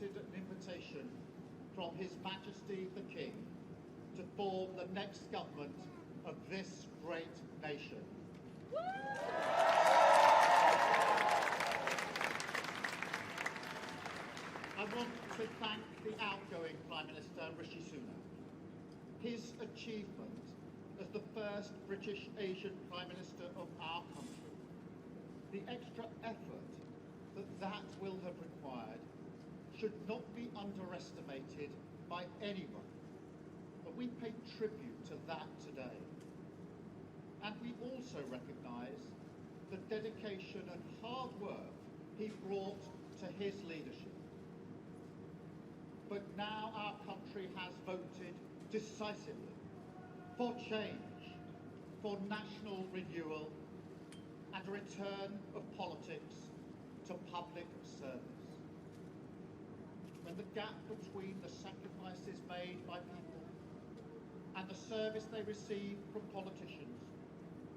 accepted an invitation from His Majesty the King to form the next government of this great nation. I want to thank the outgoing Prime Minister, Rishi Sunak. His achievement as the first British Asian Prime Minister of our country, the extra effort that will have required should not be underestimated by anyone. But we pay tribute to that today. And we also recognise the dedication and hard work he brought to his leadership. But now our country has voted decisively for change, for national renewal, and a return of politics to public service. When the gap between the sacrifices made by people and the service they receive from politicians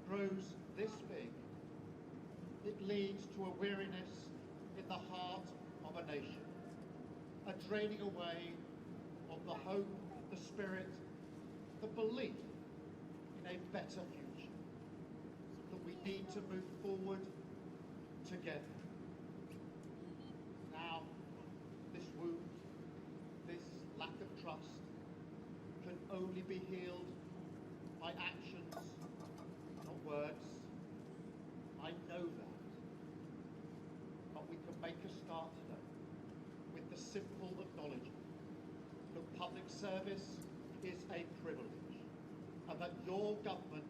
grows this big, it leads to a weariness in the heart of a nation, a draining away of the hope, the spirit, the belief in a better future, that we need to move forward together. Now, this wound, this lack of trust, can only be healed by actions, not words. I know that. But we can make a start today with the simple acknowledgement that public service is a privilege and that your government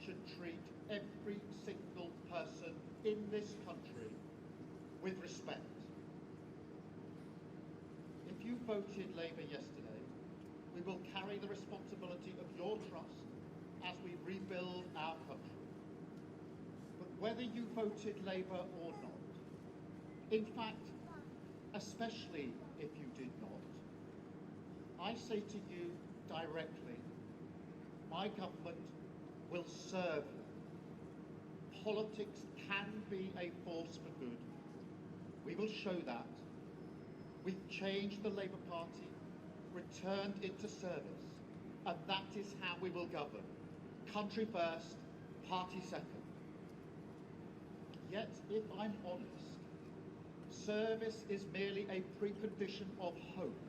should treat every single person in this country with respect. If you voted Labour yesterday, we will carry the responsibility of your trust as we rebuild our country. But whether you voted Labour or not, in fact, especially if you did not, I say to you directly, my government will serve you. Politics can be a force for good. We will show that. We've changed the Labour Party, returned it to service, and that is how we will govern. Country first, party second. Yet, if I'm honest, service is merely a precondition of hope,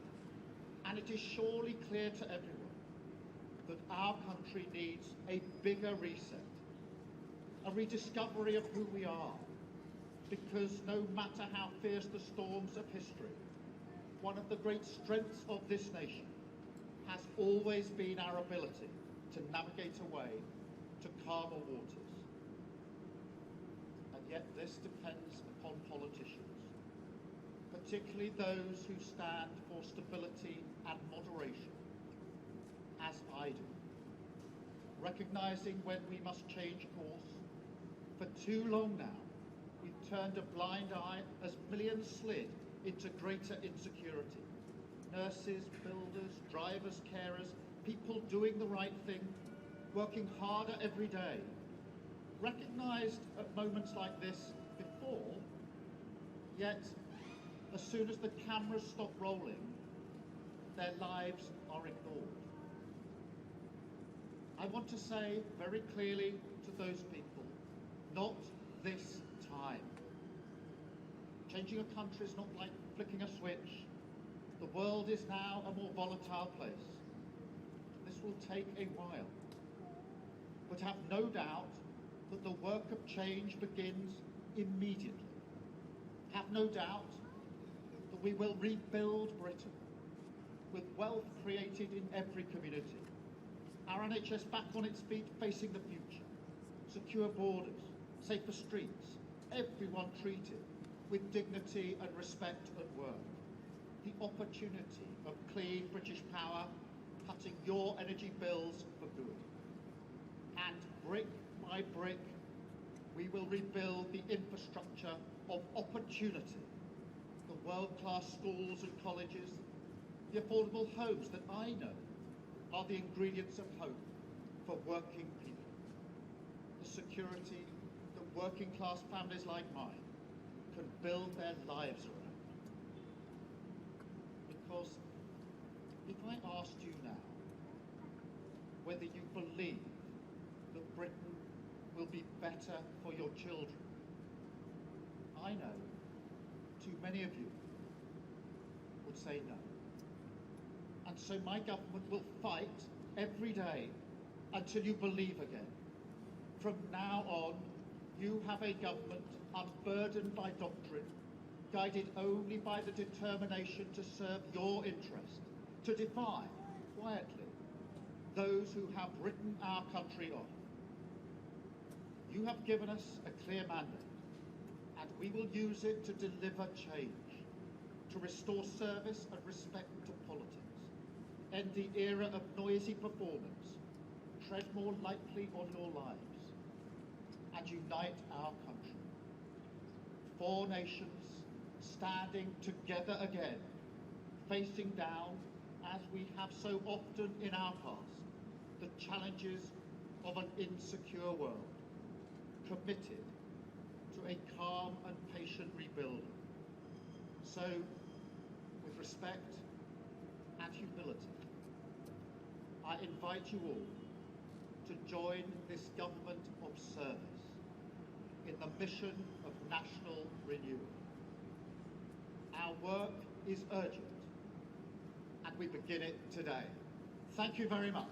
and it is surely clear to everyone that our country needs a bigger reset, a rediscovery of who we are, because no matter how fierce the storms of history, one of the great strengths of this nation has always been our ability to navigate a way to calmer waters. And yet this depends upon politicians, particularly those who stand for stability and moderation, as I do, recognising when we must change course. For too long now, we've turned a blind eye as millions slid into greater insecurity. Nurses, builders, drivers, carers, people doing the right thing, working harder every day, recognised at moments like this before, yet as soon as the cameras stop rolling, their lives are ignored. I want to say very clearly to those people, not this time. Changing a country is not like flicking a switch. The world is now a more volatile place. This will take a while. But have no doubt that the work of change begins immediately. Have no doubt that we will rebuild Britain with wealth created in every community. Our NHS back on its feet facing the future. Secure borders, safer streets, everyone treated with dignity and respect at work. The opportunity of clean British power cutting your energy bills for good. And brick by brick, we will rebuild the infrastructure of opportunity, the world-class schools and colleges, the affordable homes that I know are the ingredients of hope for working people, the security that working-class families like mine can build their lives around. because if I asked you now whether you believe that Britain will be better for your children, I know too many of you would say no. And so my government will fight every day until you believe again. From now on, you have a government unburdened by doctrine, guided only by the determination to serve your interest, to defy, quietly, those who have written our country off. You have given us a clear mandate, and we will use it to deliver change, to restore service and respect to politics, end the era of noisy performance, tread more lightly on your lives, and unite our country. 4 nations standing together again, facing down, as we have so often in our past, the challenges of an insecure world, committed to a calm and patient rebuilding. So, with respect and humility, I invite you all to join this government of service in the mission of national renewal. Our work is urgent, and we begin it today. Thank you very much.